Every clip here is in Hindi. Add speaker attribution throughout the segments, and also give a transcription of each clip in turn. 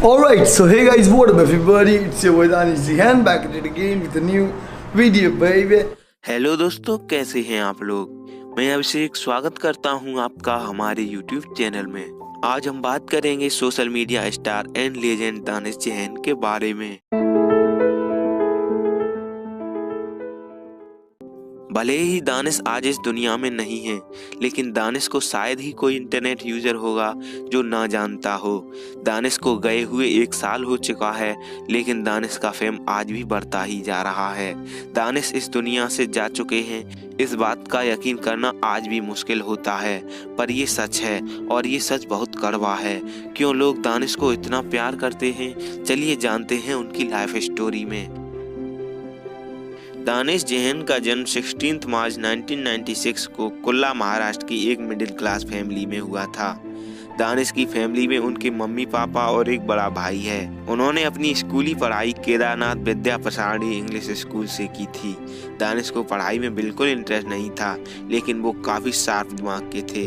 Speaker 1: Alright, so hey guys, what up everybody? It's your boy Danish Zihan back at it again with a new video, baby.
Speaker 2: Hello दोस्तों, कैसे हैं आप लोग। मैं अभिषेक स्वागत करता हूं आपका हमारे YouTube चैनल में। आज हम बात करेंगे social media star and legend Danish Jain के बारे में। भले ही दानिश आज इस दुनिया में नहीं है, लेकिन दानिश को शायद ही कोई इंटरनेट यूजर होगा जो ना जानता हो। दानिश को गए हुए 1 साल हो चुका है, लेकिन दानिश का फेम आज भी बढ़ता ही जा रहा है। दानिश इस दुनिया से जा चुके हैं, इस बात का यकीन करना आज भी मुश्किल होता है, पर ये सच है और ये सच बहुत कड़वा है। क्यों लोग दानिश को इतना प्यार करते हैं, चलिए जानते हैं उनकी लाइफ स्टोरी में। दानिश जैन का जन्म 16 मार्च 1996 को कुल्ला महाराष्ट्र की एक मिडिल क्लास फैमिली में हुआ था। दानिश की फैमिली में उनके मम्मी पापा और एक बड़ा भाई है। उन्होंने अपनी स्कूली पढ़ाई केदारनाथ विद्या प्रसारणी इंग्लिश स्कूल से की थी। दानिश को पढ़ाई में बिल्कुल इंटरेस्ट नहीं था, लेकिन वो काफ़ी शार्प दिमाग के थे।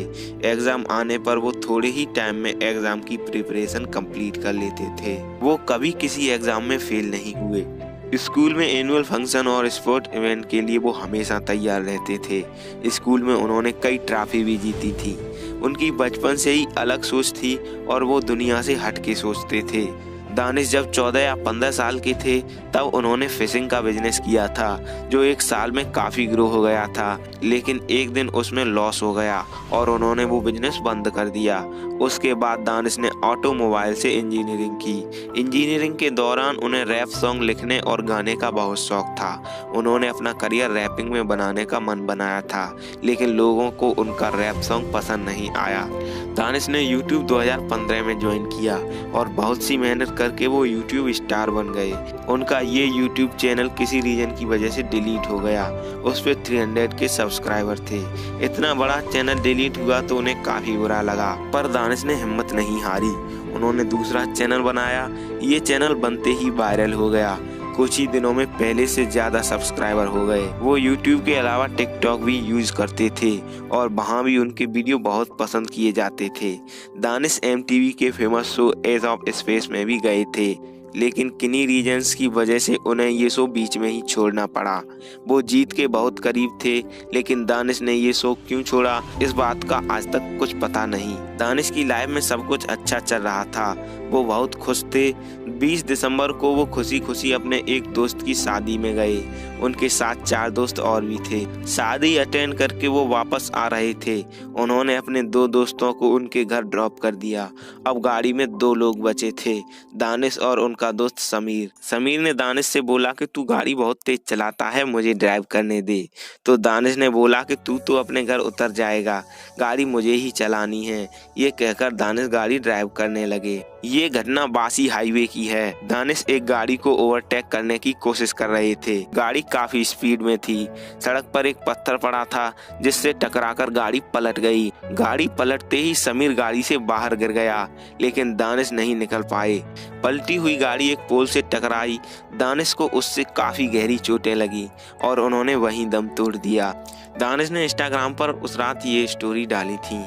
Speaker 2: एग्ज़ाम आने पर वो थोड़े ही टाइम में एग्ज़ाम की प्रिपरेशन कंप्लीट कर लेते थे। वो कभी किसी एग्ज़ाम में फेल नहीं हुए। स्कूल में एनुअल फंक्शन और स्पोर्ट इवेंट के लिए वो हमेशा तैयार रहते थे। स्कूल में उन्होंने कई ट्रॉफी भी जीती थी। उनकी बचपन से ही अलग सोच थी और वो दुनिया से हट के सोचते थे। दानिश जब 14 या 15 साल के थे, तब उन्होंने फिशिंग का बिजनेस किया था, जो 1 साल में काफ़ी ग्रो हो गया था। लेकिन एक दिन उसमें लॉस हो गया और उन्होंने वो बिजनेस बंद कर दिया। उसके बाद दानिश ने ऑटोमोबाइल से इंजीनियरिंग की। इंजीनियरिंग के दौरान उन्हें रैप सॉन्ग लिखने और गाने का बहुत शौक था। उन्होंने अपना करियर रैपिंग में बनाने का मन बनाया था, लेकिन लोगों को उनका रैप सॉन्ग पसंद नहीं आया। दानिश ने यूट्यूब 2015 में ज्वाइन किया और बहुत सी मेहनत करके वो यूट्यूब स्टार बन गए। उनका ये यूट्यूब चैनल किसी रीजन की वजह से डिलीट हो गया। उस पर 300 के सब्सक्राइबर थे। इतना बड़ा चैनल डिलीट हुआ तो उन्हें काफी बुरा लगा, पर दानिश ने हिम्मत नहीं हारी। उन्होंने दूसरा चैनल बनाया। ये चैनल बनते ही वायरल हो गया। कुछ ही दिनों में पहले से ज्यादा सब्सक्राइबर हो गए। वो यूट्यूब के अलावा टिकटॉक भी यूज करते थे और वहाँ भी उनके वीडियो बहुत पसंद किए जाते थे। दानिश MTV के famous show ace of space में भी गए थे, लेकिन किन्हीं रीजंस की वजह से उन्हें ये शो बीच में ही छोड़ना पड़ा। वो जीत के बहुत करीब थे, लेकिन दानिश ने ये शो क्यों छोड़ा, इस बात का आज तक कुछ पता नहीं। दानिश की लाइफ में सब कुछ अच्छा चल रहा था, वो बहुत खुश थे। 20 दिसंबर को वो खुशी खुशी अपने एक दोस्त की शादी में गए। उनके साथ 4 दोस्त और भी थे। शादी अटेंड करके वो वापस आ रहे थे। उन्होंने अपने 2 दोस्तों को उनके घर ड्रॉप कर दिया। अब गाड़ी में 2 लोग बचे थे, दानिश और उनका दोस्त समीर। समीर ने दानिश से बोला कि तू गाड़ी बहुत तेज चलाता है, मुझे ड्राइव करने दे। तो दानिश ने बोला कि तू तो अपने घर उतर जाएगा, गाड़ी मुझे ही चलानी है। ये कहकर दानिश गाड़ी ड्राइव करने लगे। ये घटना बासी हाईवे की है। दानिश एक गाड़ी को ओवरटेक करने की कोशिश कर रहे थे। गाड़ी काफी स्पीड में थी। सड़क पर एक पत्थर पड़ा था, जिससे टकराकर गाड़ी पलट गई। गाड़ी पलटते ही समीर गाड़ी से बाहर गिर गया, लेकिन दानिश नहीं निकल पाए। पलटी हुई गाड़ी एक पोल से टकराई। दानिश को उससे काफी गहरी चोटें लगी और उन्होंने वहीं दम तोड़ दिया। दानिश ने इंस्टाग्राम पर उस रात ये स्टोरी डाली थी।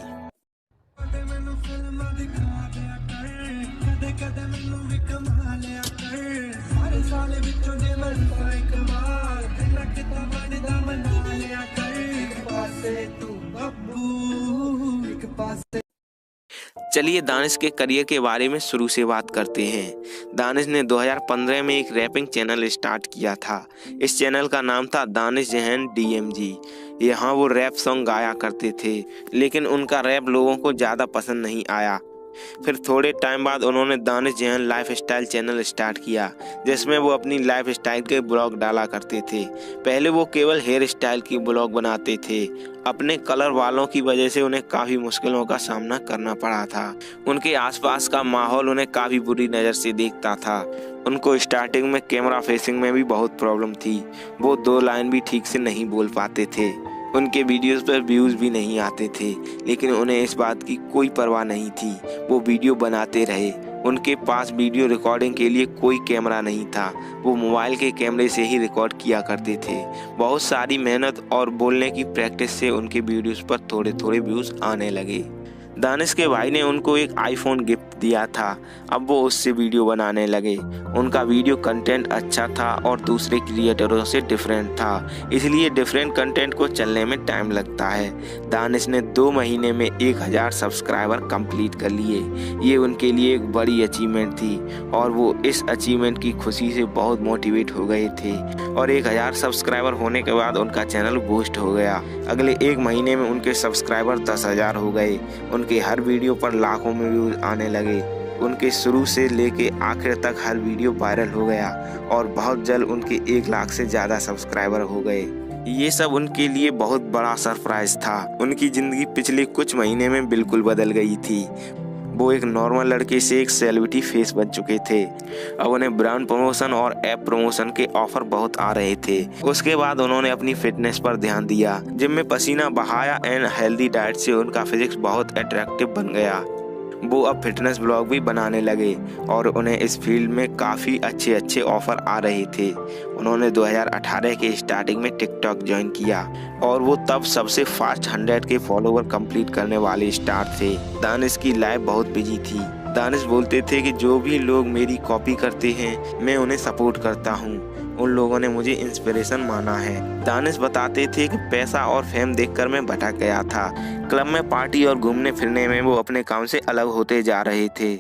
Speaker 2: चलिए दानिश के करियर के बारे में शुरू से बात करते हैं। दानिश ने 2015 में एक रैपिंग चैनल स्टार्ट किया था। इस चैनल का नाम था दानिश जैन DMG। यहाँ वो रैप सॉन्ग गाया करते थे, लेकिन उनका रैप लोगों को ज़्यादा पसंद नहीं आया। फिर थोड़े टाइम बाद उन्होंने Danish Jain life style channel start किया, जिसमें वो अपनी लाइफ स्टाइल के ब्लॉग डाला करते थे। पहले वो केवल हेयर स्टाइल की ब्लॉग बनाते थे। अपने कलर वालों की वजह से उन्हें काफ़ी मुश्किलों का सामना करना पड़ा था। उनके आसपास का माहौल उन्हें काफ़ी बुरी नज़र से देखता था। उनको स्टार्टिंग में कैमरा फेसिंग में भी बहुत प्रॉब्लम थी। वो 2 लाइन भी ठीक से नहीं बोल पाते थे। उनके वीडियोस पर व्यूज़ भी नहीं आते थे, लेकिन उन्हें इस बात की कोई परवाह नहीं थी। वो वीडियो बनाते रहे। उनके पास वीडियो रिकॉर्डिंग के लिए कोई कैमरा नहीं था। वो मोबाइल के कैमरे से ही रिकॉर्ड किया करते थे। बहुत सारी मेहनत और बोलने की प्रैक्टिस से उनके वीडियोस पर थोड़े थोड़े व्यूज़ आने लगे। दानिश के भाई ने उनको एक आईफोन गिफ्ट दिया था। अब वो उससे वीडियो बनाने लगे। उनका वीडियो कंटेंट अच्छा था और दूसरे क्रिएटरों से डिफरेंट था, इसलिए डिफरेंट कंटेंट को चलने में टाइम लगता है। दानिश ने 2 महीने में 1000 सब्सक्राइबर कंप्लीट कर लिए। ये उनके लिए एक बड़ी अचीवमेंट थी और वो इस अचीवमेंट की खुशी से बहुत मोटिवेट हो गए थे और 1000 सब्सक्राइबर होने के बाद उनका चैनल बूस्ट हो गया। अगले 1 महीने में उनके सब्सक्राइबर 10,000 हो गए। उनके हर वीडियो पर लाखों में व्यूज आने लगे। उनके शुरू से लेके आखिर तक हर वीडियो वायरल हो गया और बहुत जल्द उनके 1 लाख से ज़्यादा सब्सक्राइबर हो गए। ये सब उनके लिए बहुत बड़ा सरप्राइज था। उनकी ज़िंदगी पिछले कुछ महीने में बिल्कुल बदल गई थी। वो एक नॉर्मल लड़के से एक सेलिब्रिटी फेस बन चुके थे। अब उन्हें ब्रांड प्रमोशन और ऐप प्रमोशन के ऑफर बहुत आ रहे थे। उसके बाद उन्होंने अपनी फिटनेस पर ध्यान दिया, जिम में पसीना बहाया एंड हेल्दी डाइट से उनका फिजिक्स बहुत अट्रैक्टिव बन गया। वो अब फिटनेस ब्लॉग भी बनाने लगे और उन्हें इस फील्ड में काफ़ी अच्छे ऑफर आ रहे थे। उन्होंने 2018 के स्टार्टिंग में टिकटॉक ज्वाइन किया और वो तब सबसे फास्ट 100 के फॉलोवर कंप्लीट करने वाले स्टार थे। दानिश की लाइफ बहुत बिजी थी। दानिश बोलते थे कि जो भी लोग मेरी कॉपी करते हैं मैं उन्हें सपोर्ट करता हूँ। उन लोगों ने मुझे इंस्पिरेशन माना है। दानिश बताते थे कि पैसा और फेम देखकर मैं भटक गया था। क्लब में पार्टी और घूमने फिरने में वो अपने काम से अलग होते जा रहे थे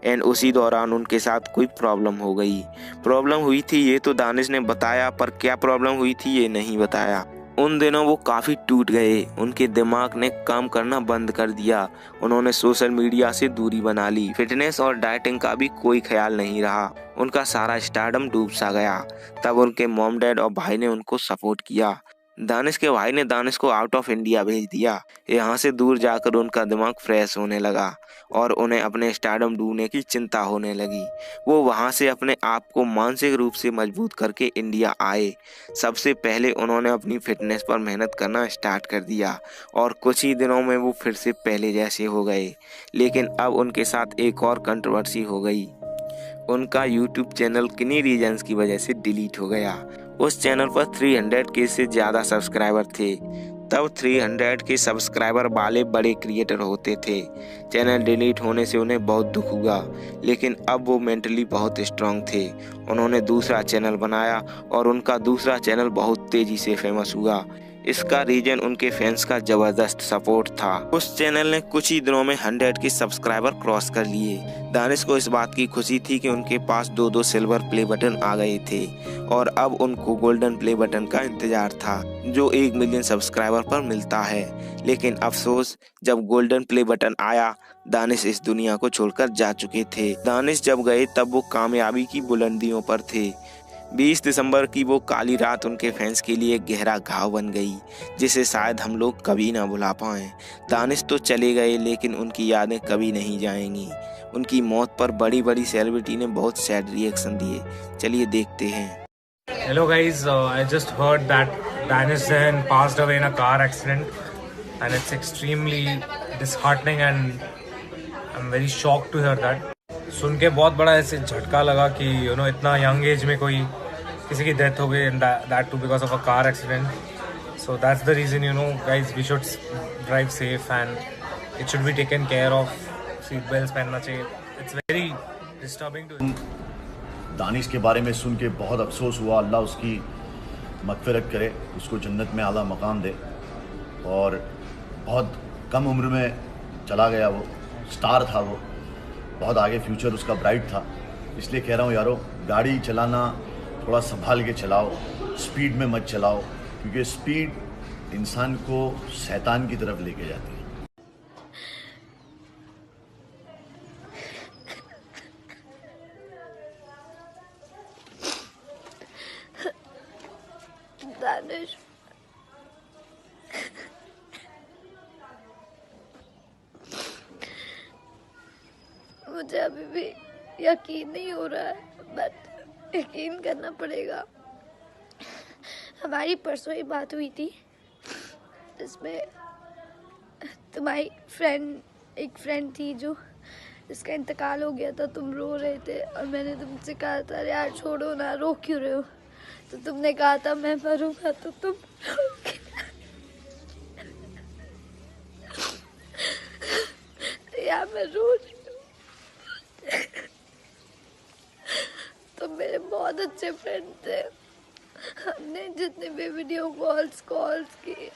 Speaker 2: एंड उसी दौरान उनके साथ कोई प्रॉब्लम हो गई। प्रॉब्लम हुई थी ये तो दानिश ने बताया, पर क्या प्रॉब्लम हुई थी ये नहीं बताया। उन दिनों वो काफ़ी टूट गए। उनके दिमाग ने काम करना बंद कर दिया। उन्होंने सोशल मीडिया से दूरी बना ली। फिटनेस और डाइटिंग का भी कोई ख्याल नहीं रहा। उनका सारा स्टारडम डूब सा गया। तब उनके मॉम डैड और भाई ने उनको सपोर्ट किया। दानिश के भाई ने दानिश को आउट ऑफ इंडिया भेज दिया। यहाँ से दूर जाकर उनका दिमाग फ्रेश होने लगा और उन्हें अपने स्टारडम डूबने की चिंता होने लगी। वो वहाँ से अपने आप को मानसिक रूप से मजबूत करके इंडिया आए। सबसे पहले उन्होंने अपनी फिटनेस पर मेहनत करना स्टार्ट कर दिया और कुछ ही दिनों में वो फिर से पहले जैसे हो गए। लेकिन अब उनके साथ एक और कंट्रोवर्सी हो गई। उनका यूट्यूब चैनल किन्हीं रीजंस की वजह से डिलीट हो गया। उस चैनल पर 300 के से ज़्यादा सब्सक्राइबर थे। तब 300 के सब्सक्राइबर वाले बड़े क्रिएटर होते थे। चैनल डिलीट होने से उन्हें बहुत दुख हुआ, लेकिन अब वो मेंटली बहुत स्ट्रांग थे। उन्होंने दूसरा चैनल बनाया और उनका दूसरा चैनल बहुत तेज़ी से फेमस हुआ। इसका रीजन उनके फैंस का जबरदस्त सपोर्ट था। उस चैनल ने कुछ ही दिनों में 100 के सब्सक्राइबर क्रॉस कर लिए। दानिश को इस बात की खुशी थी कि उनके पास 2 सिल्वर प्ले बटन आ गए थे और अब उनको गोल्डन प्ले बटन का इंतजार था, जो 1 मिलियन सब्सक्राइबर पर मिलता है। लेकिन अफसोस, जब गोल्डन प्ले बटन आया, दानिश इस दुनिया को छोड़कर जा चुके थे। दानिश जब गए तब वो कामयाबी की बुलंदियों पर थे। 20 दिसंबर की वो काली रात उनके फैंस के लिए गहरा घाव बन गई, जिसे शायद हम लोग कभी ना भुला पाएं। दानिश तो चले गए, लेकिन उनकी यादें कभी नहीं जाएंगी। उनकी मौत पर बड़ी बड़ी सेलिब्रिटी ने बहुत सैड रिएक्शन दिए। चलिए देखते हैं।
Speaker 3: Hello guys, I just heard that Danish Zain passed away in a car accident and it's extremely disheartening and I'm very shocked to hear that. सुन के बहुत बड़ा ऐसे झटका लगा कि इतना यंग एज में कोई किसी की डेथ हो गई and that too because of a car accident. So that's the reason guys, we should drive safe and it should be taken care of. Seat belts पहनना चाहिए. It's very disturbing to
Speaker 4: Danish के बारे में सुन के बहुत अफसोस हुआ। अल्लाह उसकी मग़फ़िरत करे, उसको जन्नत में आला मकाम दे। और बहुत कम उम्र में चला गया। वो स्टार था, वो बहुत आगे फ्यूचर उसका ब्राइट था। इसलिए कह रहा हूँ यारो, गाड़ी चलाना थोड़ा संभाल के चलाओ, स्पीड में मत चलाओ, क्योंकि स्पीड इंसान को शैतान की तरफ लेके जाती है।
Speaker 5: दानिश, मुझे अभी भी यकीन नहीं हो रहा है, बट यकीन करना पड़ेगा। हमारी परसों ही बात हुई थी, जिसमें तुम्हारी एक फ्रेंड थी जिसका इंतकाल हो गया था। तुम रो रहे थे और मैंने तुमसे कहा था यार छोड़ो ना, रो क्यों रहे हो। तो तुमने कहा था मैं मरूंगा तो तुम यहाँ मैं रो रही हूँ। तो मेरे बहुत अच्छे फ्रेंड थे, हमने जितने भी वीडियो कॉल्स किए,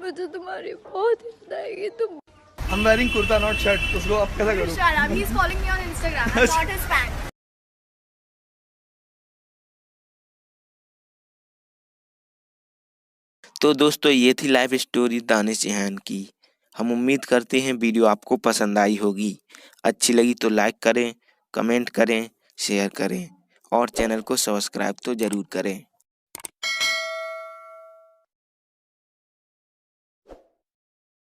Speaker 5: मुझे तुम्हारी बहुत याद आएगी। तुम
Speaker 1: I'm wearing kurta not shirt, उसको अब कैसा करूँ?
Speaker 6: Shut up. He's following me on Instagram. I'm not his fan.
Speaker 2: तो दोस्तों ये थी लाइफ स्टोरी दानिश जहान की। हम उम्मीद करते हैं वीडियो आपको पसंद आई होगी। अच्छी लगी तो लाइक करें, कमेंट करें, शेयर करें और चैनल को सब्सक्राइब तो ज़रूर करें।